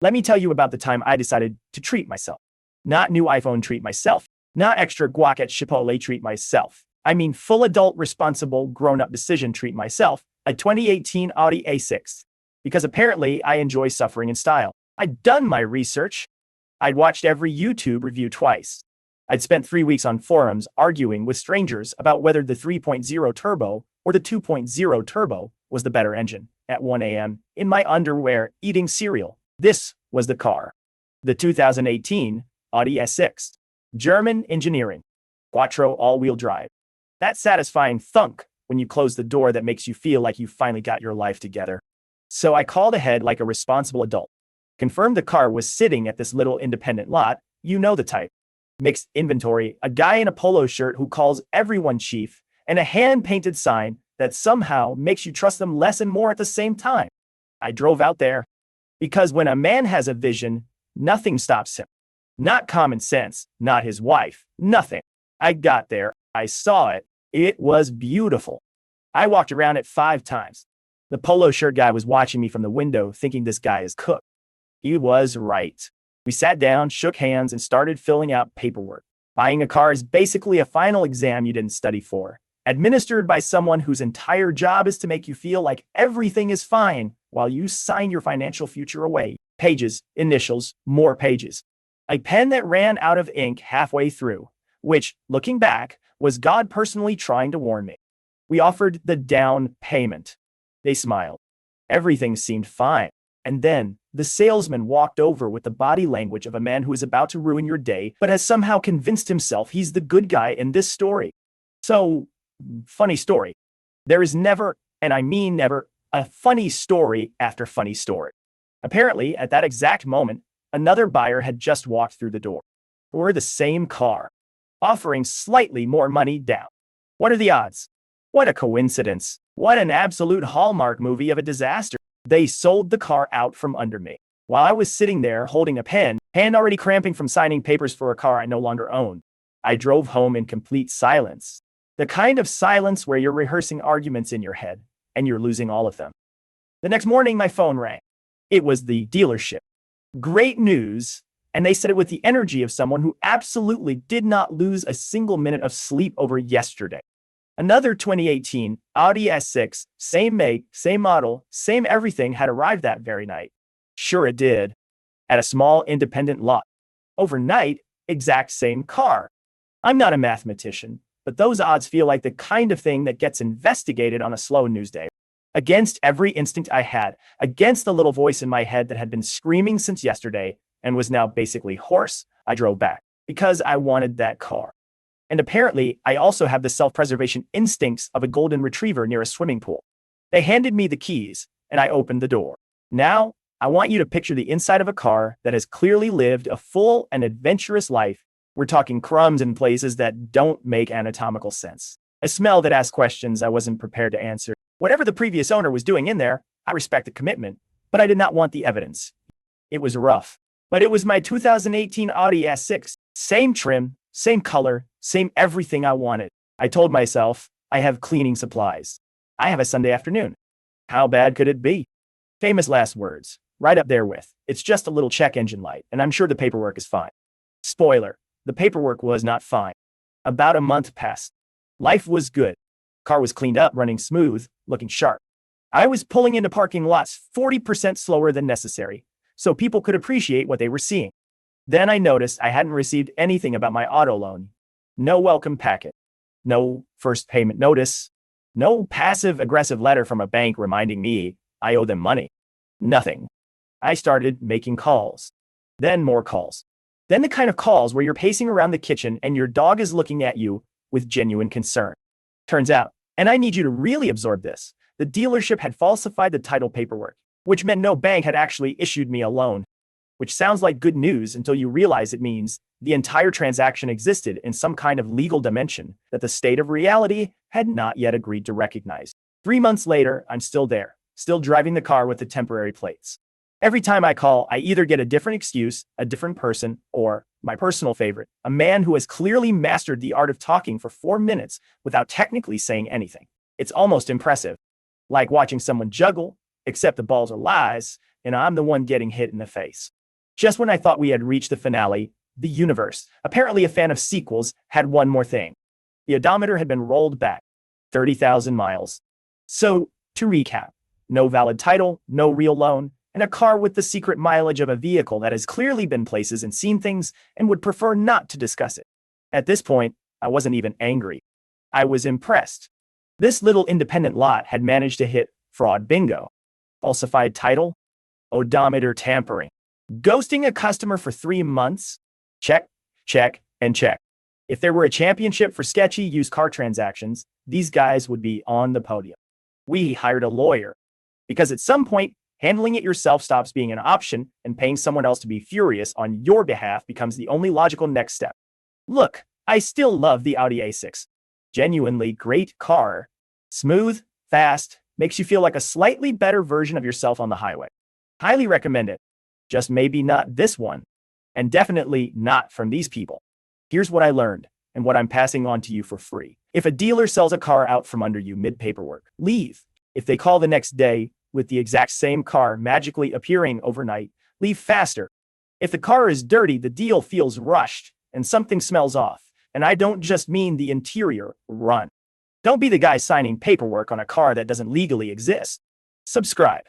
Let me tell you about the time I decided to treat myself. Not new iPhone treat myself. Not extra guac at Chipotle treat myself. I mean full adult, responsible, grown-up decision treat myself. A 2018 Audi A6. Because apparently I enjoy suffering in style. I'd done my research. I'd watched every YouTube review twice. I'd spent 3 weeks on forums arguing with strangers about whether the 3.0 turbo or the 2.0 turbo was the better engine. At 1 a.m., in my underwear, eating cereal. This was the car. The 2018 Audi S6. German engineering. Quattro all-wheel drive. That satisfying thunk when you close the door that makes you feel like you finally got your life together. So I called ahead like a responsible adult. Confirmed the car was sitting at this little independent lot. You know the type. Mixed inventory, a guy in a polo shirt who calls everyone chief, and a hand-painted sign that somehow makes you trust them less and more at the same time. I drove out there because when a man has a vision, nothing stops him. Not common sense, not his wife, nothing. I got there, I saw it, it was beautiful. I walked around it 5 times. The polo shirt guy was watching me from the window thinking this guy is cooked. He was right. We sat down, shook hands, and started filling out paperwork. Buying a car is basically a final exam you didn't study for, administered by someone whose entire job is to make you feel like everything is fine while you sign your financial future away. Pages, initials, more pages. A pen that ran out of ink halfway through, which, looking back, was God personally trying to warn me. We offered the down payment. They smiled. Everything seemed fine. And then, the salesman walked over with the body language of a man who is about to ruin your day, but has somehow convinced himself he's the good guy in this story. So, funny story. There is never, and I mean never, a funny story after funny story. Apparently, at that exact moment, another buyer had just walked through the door. For the same car, offering slightly more money down. What are the odds? What a coincidence. What an absolute Hallmark movie of a disaster. They sold the car out from under me. While I was sitting there holding a pen, hand already cramping from signing papers for a car I no longer owned. I drove home in complete silence. The kind of silence where you're rehearsing arguments in your head, and you're losing all of them. The next morning, my phone rang. It was the dealership. Great news, and they said it with the energy of someone who absolutely did not lose a single minute of sleep over yesterday. Another 2018 Audi S6, same make, same model, same everything had arrived that very night. Sure it did. At a small independent lot. Overnight, exact same car. I'm not a mathematician, but those odds feel like the kind of thing that gets investigated on a slow news day. Against every instinct I had, against the little voice in my head that had been screaming since yesterday and was now basically hoarse, I drove back because I wanted that car. And apparently, I also have the self-preservation instincts of a golden retriever near a swimming pool. They handed me the keys, and I opened the door. Now, I want you to picture the inside of a car that has clearly lived a full and adventurous life. We're talking crumbs in places that don't make anatomical sense. A smell that asks questions I wasn't prepared to answer. Whatever the previous owner was doing in there, I respect the commitment, but I did not want the evidence. It was rough, but it was my 2018 Audi S6. Same trim, same color, same everything I wanted. I told myself, I have cleaning supplies. I have a Sunday afternoon. How bad could it be? Famous last words, right up there with, it's just a little check engine light, and I'm sure the paperwork is fine. Spoiler, the paperwork was not fine. About a month passed. Life was good. Car was cleaned up, running smooth, looking sharp. I was pulling into parking lots 40% slower than necessary, so people could appreciate what they were seeing. Then I noticed I hadn't received anything about my auto loan. No welcome packet. No first payment notice. No passive-aggressive letter from a bank reminding me I owe them money. Nothing. I started making calls. Then more calls. Then the kind of calls where you're pacing around the kitchen and your dog is looking at you with genuine concern. Turns out, and I need you to really absorb this, the dealership had falsified the title paperwork, which meant no bank had actually issued me a loan. Which sounds like good news until you realize it means the entire transaction existed in some kind of legal dimension that the state of reality had not yet agreed to recognize. 3 months later, I'm still there, still driving the car with the temporary plates. Every time I call, I either get a different excuse, a different person, or, my personal favorite, a man who has clearly mastered the art of talking for 4 minutes without technically saying anything. It's almost impressive. Like watching someone juggle, except the balls are lies, and I'm the one getting hit in the face. Just when I thought we had reached the finale, the universe, apparently a fan of sequels, had one more thing. The odometer had been rolled back 30,000 miles. So, to recap, no valid title, no real loan, and a car with the secret mileage of a vehicle that has clearly been places and seen things and would prefer not to discuss it. At this point, I wasn't even angry. I was impressed. This little independent lot had managed to hit fraud bingo. Falsified title, odometer tampering. Ghosting a customer for 3 months? Check, check, and check. If there were a championship for sketchy used car transactions, these guys would be on the podium. We hired a lawyer. Because at some point, handling it yourself stops being an option, and paying someone else to be furious on your behalf becomes the only logical next step. Look, I still love the Audi A6. Genuinely great car. Smooth, fast, makes you feel like a slightly better version of yourself on the highway. Highly recommend it. Just maybe not this one. And definitely not from these people. Here's what I learned, and what I'm passing on to you for free. If a dealer sells a car out from under you mid-paperwork, leave. If they call the next day with the exact same car magically appearing overnight, leave faster. If the car is dirty, the deal feels rushed, and something smells off. And I don't just mean the interior, run. Don't be the guy signing paperwork on a car that doesn't legally exist. Subscribe.